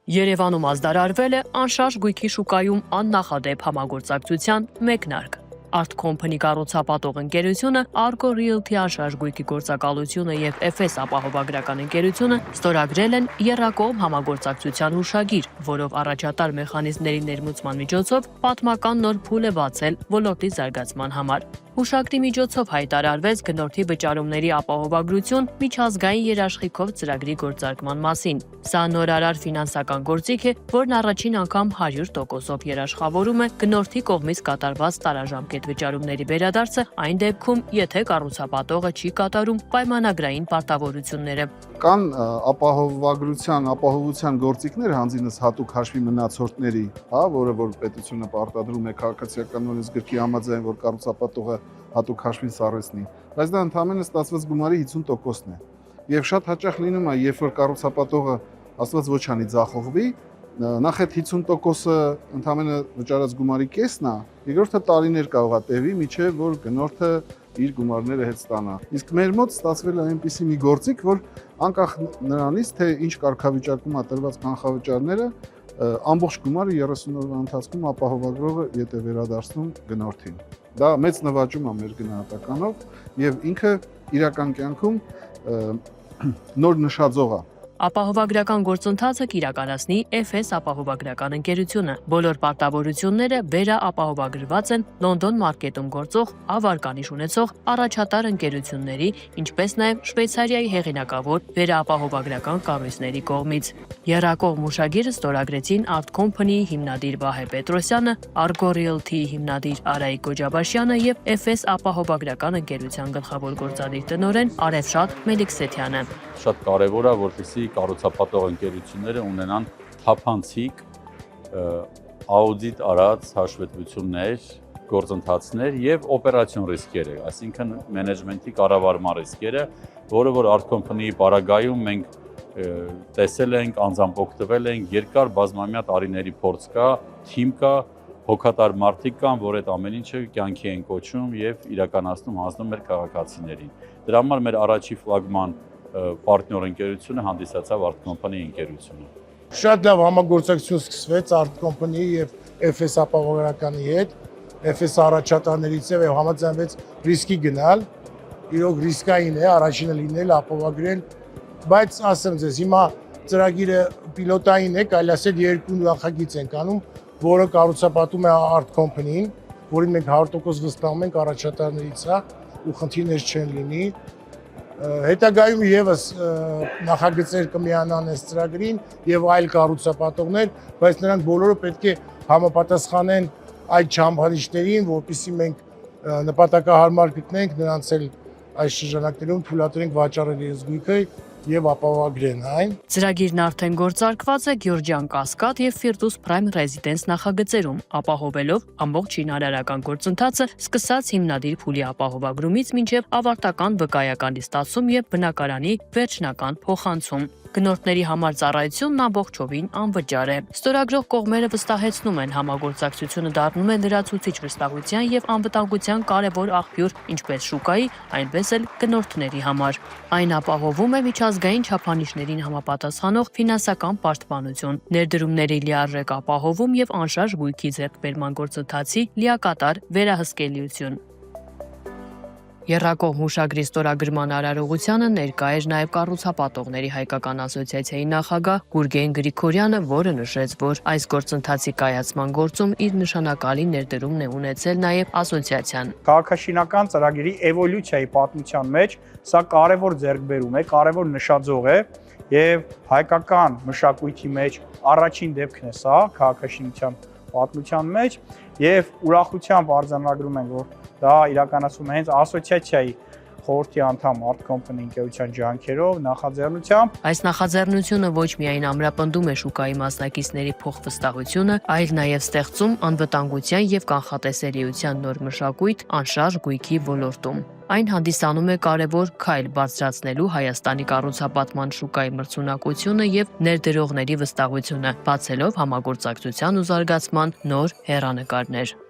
Երևանում ազդարարվել է անշարժ գույքի շուկայում աննախադեպ համագործակցության մեկնարկ։ Art Company կառուցապատող ընկերությունը, Argo Realty անշարժ գույքի գործակալությունը եւ FS ապահովագրական ընկերությունը ստորագրել են եռակողմ համագործակցության հուշագիր, որով առաջատար մեխանիզմների ներմուծման միջոցով պատմական նոր փուլ է բացել ոլորտի զարգացման համար։ Հուշագրի միջոցով հայտարարվեց գնորդի վճարումների ապահովագրություն միջազգային երաշխիքով ծրագրի գործարկման մասին։ Սա նորարար ֆինանսական գործիք է, որն առաջին անգամ 100%-ով երաշխավորում է գնորդի կողմից կատարված տարաժամկետ վճարումների վերադարձը այն դեպքում, եթե կառուցապատողը չի կատարում պայմանագրային պարտավորությունները։ Կան ապահովության գործիքներ հանձինս հատուկ հաշվի մնացորդների, որը որ պետությունը պարտադրում է քաղաքացիական օրենսգրքի համաձայն, որ կառուցապատողը հատուկ հաշվին սառեցնի, բայց դա ընդհանրապես ստացված գումարի 50%-ն է։ Եվ շատ հաճախ լինում է, երբ որ կառուցապատողը աստված ոչ անի ձախողվի, նախ այդ 50%-ը ընդհանրապես վճարած գումարի կեսն է, երկրորդը տարիներ կարող է տևի, մինչև որ գնորդը իր գումարները հետ ստանա։ Իսկ մեր մոտ ստացվել է այնպիսի մի գործիք, որ անկախ նրանից, թե ինչ կարգավիճակում է տրված կանխավճարները, ամբողջ գումարը 30 օրվա ընթացքում ապահովագրողը եթե վերադարձնում գնորդին։ Դա մեծ նվաճում է մեր գնահատականով եւ ինքը իրական կյանքում նոր նշաձող է։ Ապահովագրական գործընթացը կիրականացնի FS ապահովագրական ընկերությունը։ Բոլոր պարտավորությունները վերաապահովագրված են Լոնդոն մարքեթում գործող ավարկանիշ ունեցող առաջատար ընկերությունների, ինչպես նաև Շվեյցարիայի հեղինակավոր վերաապահովագրական կառույցների կողմից։ Եռակողմ հուշագիրը ստորագրեցին Art Company-ի հիմնադիր Վահե Պետրոսյանը, Argo Realty-ի հիմնադիր Արայիկ Գոջաբաշյանը եւ FS ապահովագրական ընկերության գլխավոր գործադիր տնօրեն Արևշատ Մելիքսեթյանը։ Շատ կարևոր է, որպեսզի կառուցապատող ընկերությունները ունենան թափանցիկ աուդիտ արած հաշվետվություններ, գործընթացներ եւ օպերացիոն ռիսկերը, այսինքն մենեջմենթի կառավարման ռիսկերը, որը որ Art Company-ի պարագայում մենք տեսել ենք, անձամբ օգտվել ենք, երկար բազմամյա տարիների փորձ կա, թիմ կա, հոգատար մարդիկ կան, որ այդ ամեն ինչը կյանքի են կոչում եւ իրականացնում հանձնում մեր քաղաքացիներին։ Դրա համար մեր առաջի ֆլագման պարտներ ընկերությունը հանդիսացավ Art Company ընկերությունը։ Շատ լավ համագործակցություն սկսվեց Art Company-ի եւ FS ապահովագրականի հետ, FS առաջատարներից եւ համաձայնվեց ռիսկի գնալ, իրոք ռիսկային է, առաջինը լինել, ապահովագրել, բայց ասեմ ձեզ, հիմա ծրագիրը պիլոտային է, կարելի ասել երկու նախագիծ ենք անում, որը կառուցապատում է Art Company-ին, որին մենք 100% վստահում ենք առաջատարներից է ու խնդիրներ չեն լինի։ Հետագայում եւս նախագծեր կմիանան այս ծրագրին եւ այլ կառուցապատողներ, բայց նրանք բոլորը պետք է համապատասխանեն այդ չափանիշներին, որպեսզի մենք նպատակահարմար գտնենք նրանց էլ այս շրջանակներում թույլատրենք վաճառել իրենց գույքը եւ ապահովագրեն այն։ Ծրագիրն արդեն գործարկված է Գյորջյան Կասկադ եւ Ֆիրդուս Prime Residence նախագծերում, ապահովելով ամբողջ շինարարական գործընթացը սկսած հիմնադիր փուլի ապահովագրումից մինչև ավարտական վկայականի ստացում եւ բնակարանի վերջնական փոխանցում։ Գնորդների համար ծառայությունն ամբողջովին անվճար է։ Ստորագրող կողմերը վստահեցնում են, համագործակցությունը դառնում է լրացուցիչ վստահության եւ անվտանգության կարևոր աղբյուր ինչպես շուկայի, այնպես էլ գնորդների համար։ Այն ապահովում է միջազգային չափանիշներին համապատասխանող ֆինանսական պաշտպանություն, ներդրումների լիարժեք ապահովում եւ անշարժ գույքի ձեռքբերման գործընթացի լիակատար վերահսկելիություն։ Եռակողմ հուշագրի ստորագրման արարողությանը ներկա էր նաև կառուցապատողների հայկական ասոցիացիայի նախագահ Գուրգեն Գրիգորյանը, որը նշեց, որ այս գործընթացի կայացման գործում իր նշանակալի ներդրումն է ունեցել նաև ասոցիացիան։ Քաղաքաշինական ծրագրի էվոլյուցիայի պատմության մեջ սա կարևոր ձեռքբերում է, կարևոր նշաձող է եւ հայկական մշակույթի մեջ առաջին դեպքն է սա քաղաքաշինության պատմության մեջ եւ ուրախությամբ արձանագրում ենք, որ դա իրականացում է հենց ասոցիացիայի խորհրդի անդամ Art Company ընկերության ջանքերով, նախաձեռնությամբ։ Այս նախաձեռնությունը ոչ միայն ամրապնդում է շուկայի մասնակիցների փոխվստահությունը, այլ նաև ստեղծում անվտանգության եւ կանխատեսելիության նոր մշակույթ անշարժ գույքի ոլորտում։ Այն հանդիսանում է կարևոր քայլ բարձրացնելու Հայաստանի կառուցապատման շուկայի մրցունակությունը եւ ներդրողների վստահությունը, բացելով համագործակցության ու զարգացման նոր հեռանկարներ։